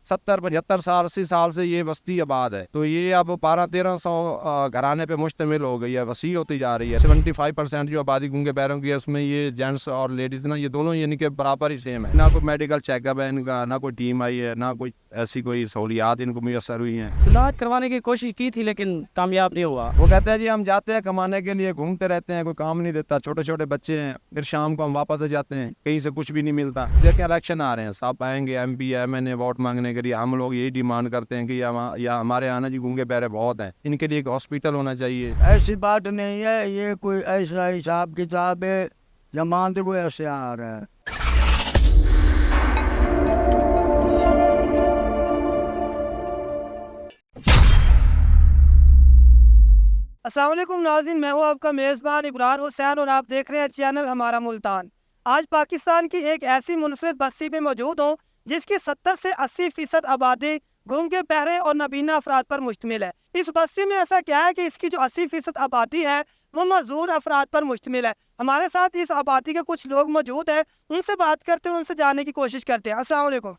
70-75 साल 80 साल से ये बस्ती आबाद है। तो ये अब 1200-1300 घराने पे मुश्तमिल हो गई है, वसी होती जा रही है। 75% जो आबादी गूंगे बहरों की है उसमें ये जेंट्स और लेडीज ना, ये दोनों यानी कि बराबर ही सेम है। ना कोई मेडिकल चेकअप है इनका, ना कोई टीम आई है, ना कोई ऐसी कोई सहूलियात इनको मुयसर हुई हैं। इलाज करवाने की कोशिश की थी लेकिन कामयाब नहीं हुआ। वो कहते हैं जी हम जाते हैं कमाने के लिए, घूमते रहते हैं, कोई काम नहीं देता, छोटे छोटे बच्चे हैं, फिर शाम को हम वापस आ जाते हैं, कहीं से कुछ भी नहीं मिलता। देखिए इलेक्शन आ रहे हैं, साहब आएंगे MP MNA वोट मांगने के लिए, हम लोग यही डिमांड करते हैं कि या हमारे यहाँ ना जी गूंगे बहरे बहुत हैं, इनके लिए एक हॉस्पिटल होना चाहिए। ऐसी बात नहीं है, ये कोई ऐसा हिसाब किताब है, जमानत को ऐसे आ रहा है। अस्सलाम वालेकुम नाज़रीन, मैं हूँ आपका मेज़बान इब्रार हुसैन और आप देख रहे हैं चैनल हमारा मुल्तान। आज पाकिस्तान की एक ऐसी मुनफरिद बस्ती में मौजूद हूँ जिसकी 70 से 80% आबादी गूंगे बहरे और नबीना अफराद पर मुश्तमिल है। इस बस्ती में ऐसा क्या है कि इसकी जो 80% आबादी है वो मज़दूर अफराद पर मुश्तमिल है। हमारे साथ इस आबादी के कुछ लोग मौजूद हैं, उनसे बात करते हैं, उनसे जानने की कोशिश करते हैं। अस्सलाम वालेकुम,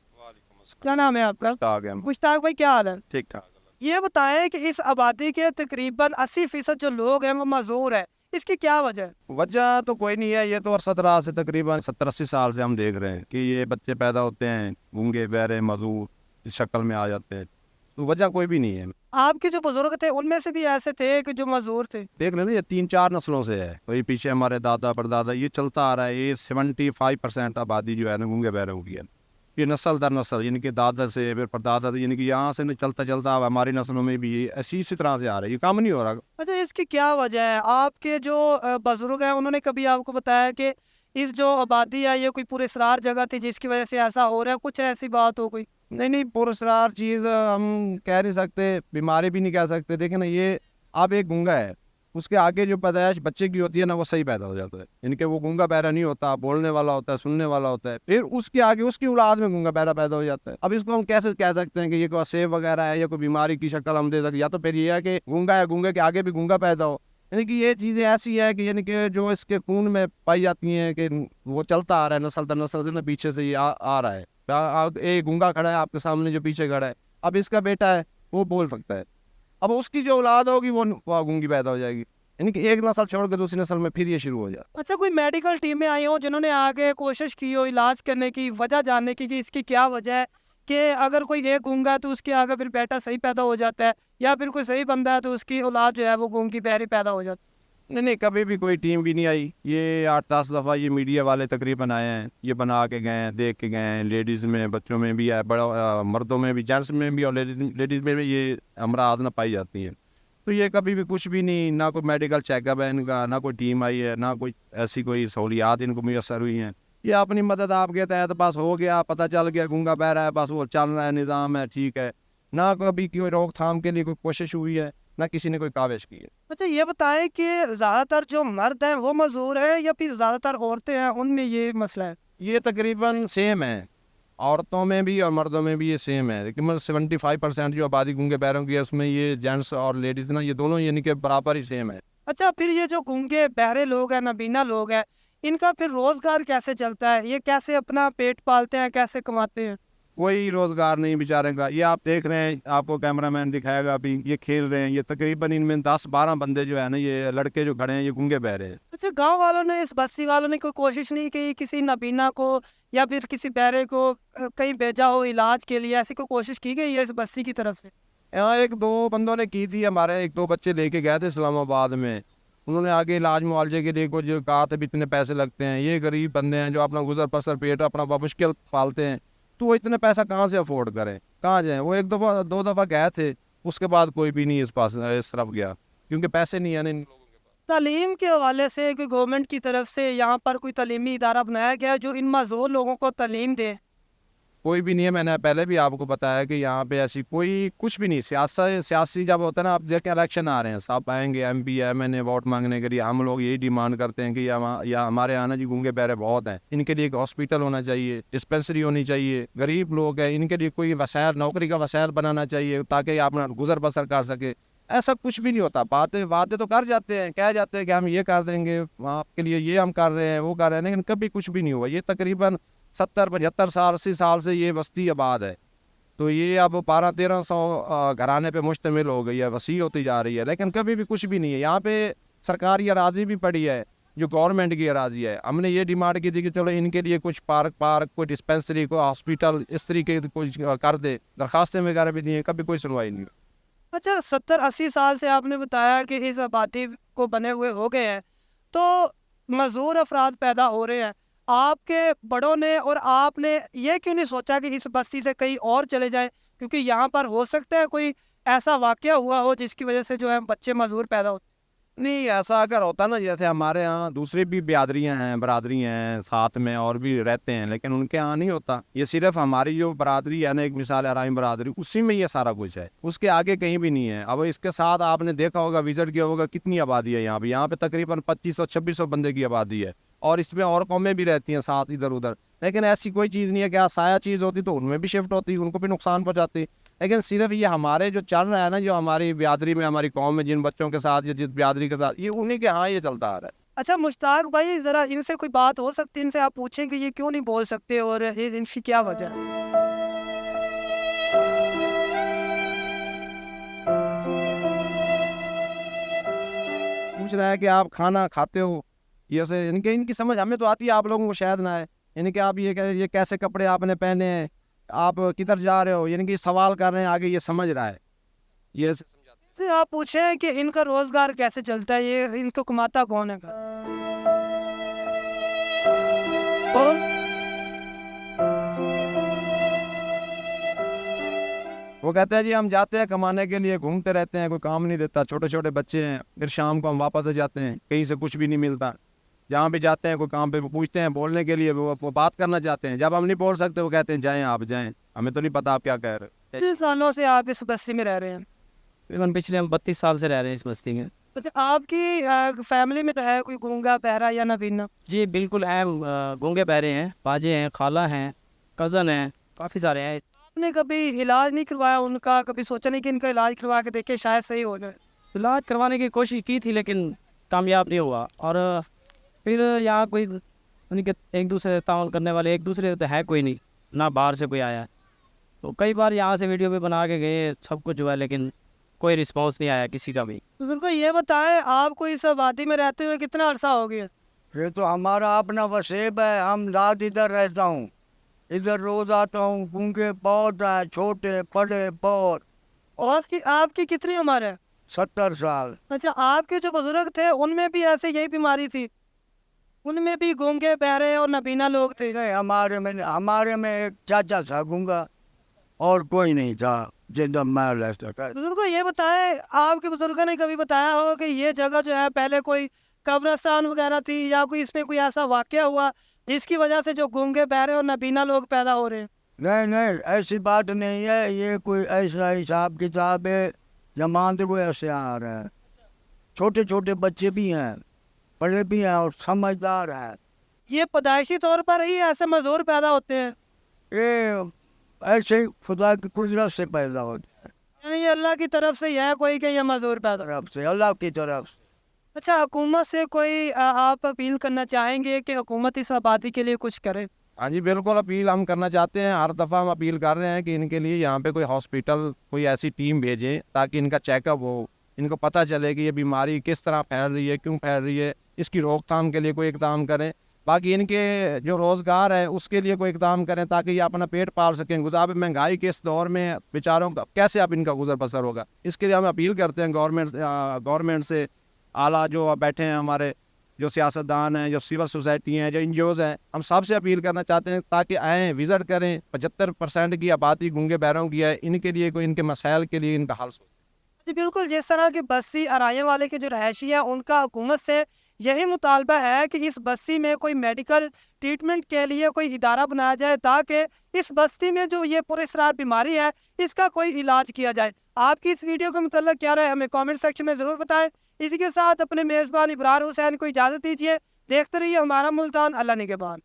क्या नाम है आपका? मुश्ताक भाई, क्या हाल है? ठीक ठाक। ये बताएं कि इस आबादी के तकरीबन 80% जो लोग हैं वो मजदूर हैं, इसकी क्या वजह है? वजह तो कोई नहीं है, ये तो 17 से तकरीबन 70-80 साल से हम देख रहे हैं कि ये बच्चे पैदा होते हैं गूंगे बहरे मजदूर इस शक्ल में आ जाते हैं, तो वजह कोई भी नहीं है। आपके जो बुजुर्ग थे उनमें से भी ऐसे थे कि जो मजदूर थे? देख लेना, ये 3-4 नस्लों से है, वही पीछे हमारे दादा परदादा ये चलता आ रहा है। ये 75% आबादी जो है ना गूंगे बहरे की है, ये नस्ल दर नस्ल, यानी कि दादा से फिर परदादा से, यानी कि यहाँ से चलता चलता अब हमारी नस्लों में भी ये इसी तरह से आ रहा है, ये काम नहीं हो रहा। अच्छा, इसकी क्या वजह है? आपके जो बुजुर्ग हैं उन्होंने कभी आपको बताया कि इस जो आबादी है ये कोई पुरस्कार जगह थी जिसकी वजह से ऐसा हो रहा है? कुछ ऐसी बात हो कोई? नहीं, पुरस्कार चीज़ हम कह नहीं सकते, बीमारी भी नहीं कह सकते। देखिए ना, ये अब एक गूंगा है, उसके आगे जो पैदाइश बच्चे की होती है ना वो सही पैदा हो जाता है, यानी कि वो गूंगा बहरा नहीं होता, बोलने वाला होता है, सुनने वाला होता है, फिर उसके आगे उसकी औलाद में गूंगा बहरा पैदा हो जाता है। अब इसको हम कैसे कह सकते हैं कि ये कोई सेब वगैरह है या कोई बीमारी की शक्ल हम दे सकते? या तो फिर ये है कि गूंगा है, गूंगे के आगे भी गूंगा पैदा हो, यानी कि ये चीज़ें ऐसी है कि यानी कि जो इसके खून में पाई जाती हैं कि वो चलता आ रहा है नस्ल दर नस्ल से ना, पीछे से ये आ रहा है। एक गूंगा खड़ा है आपके सामने जो पीछे खड़ा है, अब इसका बेटा है वो बोल सकता है, अब उसकी जो औलाद होगी वो गूंगी पैदा हो जाएगी, यानी कि एक नस्ल छोड़ के दूसरी नस्ल में फिर ये शुरू हो जाए। अच्छा, कोई मेडिकल टीमें आई हो जिन्होंने आगे कोशिश की हो इलाज करने की, वजह जानने की कि इसकी क्या वजह है कि अगर कोई एक गूंगा है तो उसके आगे फिर बेटा सही पैदा हो जाता है, या फिर कोई सही बंदा है तो उसकी औलाद जो है वो गूंगी बहरी पैदा हो जाती है? नहीं, कभी भी कोई टीम भी नहीं आई। ये 8-10 दफ़ा ये मीडिया वाले तकरीबन आए हैं, ये बना के गए हैं, देख के गए हैं, लेडीज़ में बच्चों में भी है, बड़ा मर्दों में भी, जेंट्स में भी और लेडीज़ में भी ये अमराज ना पाई जाती हैं। तो ये कभी भी कुछ भी नहीं, ना कोई मेडिकल चेकअप है इनका, ना कोई टीम आई है, ना कोई ऐसी कोई सहूलियात इनको मुयसर हुई हैं। ये अपनी मदद आपके तहत बस हो गया, पता चल गया गूंगा बह रहा है, बस वो चल रहा है, निज़ाम है, ठीक है, ना कभी कोई रोकथाम के लिए कोई कोशिश हुई है, ना किसी ने कोई काविश की है। अच्छा, ये बताएं कि ज़्यादातर जो मर्द हैं वो मजदूर हैं या फिर ज़्यादातर औरतें हैं उनमें ये मसला है? ये तकरीबन सेम है, औरतों में भी और मर्दों में भी ये सेम है, लेकिन 75% जो आबादी गूंगे बहरों की है उसमें ये जेंट्स और लेडीज़ ना, ये दोनों यानी कि बराबर ही सेम है। अच्छा, फिर ये जो गूंगे बहरे लोग हैं, नबीना लोग हैं, इनका फिर रोज़गार कैसे चलता है? ये कैसे अपना पेट पालते हैं, कैसे कमाते हैं? कोई रोजगार नहीं बेचारे का। ये आप देख रहे हैं, आपको कैमरामैन दिखाएगा अभी, ये खेल रहे हैं, ये तकरीबन इनमें 10-12 बंदे जो है ना, ये लड़के जो खड़े हैं, ये गूंगे बहरे हैं। अच्छा, गांव वालों ने, इस बस्ती वालों ने कोई कोशिश नहीं की किसी नबीना को या फिर किसी बहरे को कहीं भेजा हो इलाज के लिए? ऐसी कोई कोशिश की गई है इस बस्ती की तरफ से? यहाँ 1-2 बंदों ने की थी, हमारे 1-2 बच्चे लेके गए थे इस्लामाबाद में, उन्होंने आगे इलाज मुआवजे के लिए कुछ कहा था भी इतने पैसे लगते हैं। ये गरीब बंदे हैं जो अपना गुजर बसर पेट अपना मुश्किल पालते हैं, तो वो इतने पैसा कहाँ से अफोर्ड करें, कहाँ जाएं? वो 1-2 दफ़ा गए थे, उसके बाद कोई भी नहीं इस तरफ गया, क्योंकि पैसे नहीं है ना इन लोगों के पास। तालीम के हवाले से कोई गवर्नमेंट की तरफ से यहाँ पर कोई तालीमी इदारा बनाया गया है जो इन मज़दूर लोगों को तालीम दे? कोई भी नहीं है। मैंने पहले भी आपको बताया कि यहाँ पे ऐसी कोई कुछ भी नहीं। सियासी जब होता है ना, आप देखें इलेक्शन आ रहे हैं, साहब आएंगे MP MNA वोट मांगने के लिए, हम लोग यही डिमांड करते हैं कि या हमारे यहाँ ना जी गूंगे बहरे बहुत हैं, इनके लिए एक हॉस्पिटल होना चाहिए, डिस्पेंसरी होनी चाहिए, गरीब लोग हैं, इनके लिए कोई वसायल, नौकरी का वसायल बनाना चाहिए ताकि अपना गुजर बसर कर सके। ऐसा कुछ भी नहीं होता। बातें तो कर जाते हैं, कह जाते हैं कि हम ये कर देंगे आपके लिए, ये हम कर रहे हैं, वो कर रहे हैं, लेकिन कभी कुछ भी नहीं हुआ। ये तकरीबन 70-75 साल 80 साल से ये बस्ती आबाद है, تو یہ اب 1200-1300 گھرانے پہ مشتمل ہو گئی ہے، وسیع ہوتی جا رہی ہے، لیکن کبھی بھی کچھ بھی نہیں ہے یہاں پہ۔ سرکاری اراضی بھی پڑی ہے جو گورنمنٹ کی اراضی ہے۔ ہم نے یہ ڈیمانڈ کی تھی کہ چلو ان کے لیے کچھ پارک کوئی ڈسپینسری، کوئی ہاسپٹل اس طریقے سے کچھ کر دے، درخواستیں وغیرہ بھی دی ہیں، کبھی کوئی سنوائی نہیں ہوئی۔ اچھا 70-80 سال سے آپ نے بتایا کہ اس آبادی کو بنے ہوئے ہو گئے ہیں، تو معذور افراد پیدا ہو رہے ہیں، آپ کے بڑوں نے اور آپ نے یہ کیوں نہیں سوچا کہ اس بستی سے کہیں اور چلے جائیں، کیونکہ یہاں پر ہو سکتا ہے کوئی ایسا واقعہ ہوا ہو جس کی وجہ سے جو ہے بچے معذور پیدا ہوتے؟ نہیں، ایسا اگر ہوتا نا، جیسے ہمارے ہاں دوسری بھی برادریاں ہیں ساتھ میں اور بھی رہتے ہیں، لیکن ان کے ہاں نہیں ہوتا۔ یہ صرف ہماری جو برادری ہے نا، ایک مثال ارائم برادری، اسی میں یہ سارا کچھ ہے، اس کے آگے کہیں بھی نہیں ہے۔ اب اس کے ساتھ آپ نے دیکھا ہوگا، وزٹ کیا ہوگا، کتنی آبادی ہے یہاں پہ تقریباً 2500-2600 بندے کی آبادی ہے، اور اس میں اور قومیں بھی رہتی ہیں ساتھ ادھر ادھر، لیکن ایسی کوئی چیز نہیں ہے کہ سایہ چیز ہوتی تو ان میں بھی شفٹ ہوتی، ان کو بھی نقصان پہنچاتی۔ لیکن صرف یہ ہمارے جو چل رہا ہے نا، جو ہماری برادری میں، ہماری قوم میں جن بچوں کے ساتھ یا جس برادری کے ساتھ، یہ انہیں کے ہاں یہ چلتا آ رہا ہے۔ اچھا مشتاق بھائی، ذرا ان سے کوئی بات ہو سکتی ہے، ان سے آپ پوچھیں کہ یہ کیوں نہیں بول سکتے اور ان کی کیا وجہ ہے؟ پوچھ رہا ہے کہ آپ کھانا کھاتے ہو، یہ سے ان کی سمجھ ہمیں تو آتی ہے، آپ لوگوں کو شاید نہ ہے، یعنی کہ آپ یہ کیسے کپڑے آپ نے پہنے ہیں، آپ کدھر جا رہے ہو، یعنی کہ سوال کر رہے ہیں، آگے یہ سمجھ رہا ہے، یہ سے آپ پوچھیں کہ ان کا روزگار کیسے چلتا ہے، یہ ان کو کماتا کون ہے گھر؟ اور وہ کہتے ہیں جی ہم جاتے ہیں کمانے کے لیے، گھومتے رہتے ہیں، کوئی کام نہیں دیتا، چھوٹے چھوٹے بچے ہیں، پھر شام کو ہم واپس آ جاتے ہیں، کہیں سے کچھ بھی نہیں ملتا، جہاں بھی جاتے ہیں کوئی کام پہ پوچھتے ہیں بولنے کے لیے، وہ بات کرنا چاہتے ہیں، جب ہم نہیں بول سکتے وہ کہتے ہیں جائیں آپ جائیں، ہمیں تو نہیں پتا آپ کیا کہہ رہے ہیں۔ کتنے سالوں سے آپ اس بستی میں رہ رہے ہیں؟ تقریباً پچھلے ہم 32 سال سے رہ رہے ہیں اس بستی میں۔ اچھا آپ کی فیملی میں ہے کوئی گونگا بہرا یا نابینا؟ جی بالکل ہیں، گونگے بہرے ہیں، باجے ہیں، خالہ ہیں، کزن ہیں، کافی سارے ہیں۔ آپ نے کبھی علاج نہیں کروایا ان کا؟ کبھی سوچا نہیں کہ ان کا علاج کروا کے دیکھیں شاید صحیح ہو جائے؟ علاج کروانے کی کوشش کی تھی لیکن کامیاب نہیں ہوا، اور پھر یہاں کوئی ان کے ایک دوسرے سے تعاون کرنے والے ایک دوسرے تو ہے کوئی نہیں، نہ باہر سے کوئی آیا ہے، تو کئی بار یہاں سے ویڈیو بھی بنا کے گئے، سب کچھ ہوا، لیکن کوئی رسپانس نہیں آیا کسی کا بھی۔ تو پھر کو یہ بتائیں آپ کو اس آبادی میں رہتے ہوئے کتنا عرصہ ہو گیا؟ یہ تو ہمارا اپنا وسیب ہے، ہم رات ادھر رہتا ہوں، ادھر روز آتا ہوں، گونگے بہت ہے، چھوٹے بڑے بہت۔ اور آپ کی کتنی عمر ہے؟ 70 سال۔ اچھا آپ کے جو بزرگ تھے ان میں بھی ایسے یہی بیماری تھی؟ ان میں بھی گونگے بہرے اور نابینا لوگ تھے؟ نہیں، ہمارے میں ایک چاچا تھا گونگا، اور کوئی نہیں تھا جدھر میں رہتا تھا۔ بزرگوں یہ بتائیں، آپ کے بزرگوں نے کبھی بتایا ہو کہ یہ جگہ جو ہے پہلے کوئی قبرستان وغیرہ تھی، یا کوئی اس میں کوئی ایسا واقعہ ہوا جس کی وجہ سے جو گونگے بہرے اور نابینا لوگ پیدا ہو رہے ہیں؟ نہیں، ایسی بات نہیں ہے، یہ کوئی ایسا حساب کتاب ہے، جماعت کو ایسے آ رہا ہے، چھوٹے چھوٹے بچے بھی ہیں، بڑے بھی ہیں، اور سمجھدار ہیں۔ یہ پیدائشی طور پر ہی ایسے معذور پیدا ہوتے ہیں؟ یہ ایسے ہی خدا کی قدرت سے پیدا ہوتے ہیں، یعنی یہ اللہ کی طرف سے ہی ہے کوئی کہ یہ معذور پیدا؟ طرف سے، اللہ کی طرف سے۔ اچھا حکومت سے کوئی آپ اپیل کرنا چاہیں گے کہ حکومت اس آبادی کے لیے کچھ کرے؟ ہاں جی بالکل، اپیل ہم کرنا چاہتے ہیں، ہر دفعہ ہم اپیل کر رہے ہیں کہ ان کے لیے یہاں پہ کوئی ہاسپٹل، کوئی ایسی ٹیم بھیجیں تاکہ ان کا چیک اپ ہو، ان کو پتہ چلے کہ یہ بیماری کس طرح پھیل رہی ہے، کیوں پھیل رہی ہے، اس کی روک تھام کے لیے کوئی اقدام کریں، باقی ان کے جو روزگار ہے اس کے لیے کوئی اقدام کریں تاکہ یہ اپنا پیٹ پال سکیں۔ اب مہنگائی کے اس دور میں بیچاروں کا کیسے اب ان کا گزر بسر ہوگا، اس کے لیے ہم اپیل کرتے ہیں گورنمنٹ سے، اعلیٰ جو بیٹھے ہیں ہمارے جو سیاستدان ہیں، جو سول سوسائٹی ہیں، جو این جی اوز ہیں، ہم سب سے اپیل کرنا چاہتے ہیں تاکہ آئیں، وزٹ کریں۔ 75% کی آبادی گونگے بہروں کی ہے، ان کے لیے کوئی ان کے مسائل کے لیے ان کا حل سوچیں۔ جی بالکل، جس طرح کی بستی ارائیاں والے کے جو رہائشی ہیں ان کا حکومت سے یہی مطالبہ ہے کہ اس بستی میں کوئی میڈیکل ٹریٹمنٹ کے لیے کوئی ادارہ بنایا جائے تاکہ اس بستی میں جو یہ پراسرار بیماری ہے اس کا کوئی علاج کیا جائے۔ آپ کی اس ویڈیو کے متعلق کیا رہے ہمیں کامنٹ سیکشن میں ضرور بتائیں۔ اسی کے ساتھ اپنے میزبان ابرار حسین کو اجازت دیجیے۔ دیکھتے رہیے ہمارا ملتان، اللہ نگہبان۔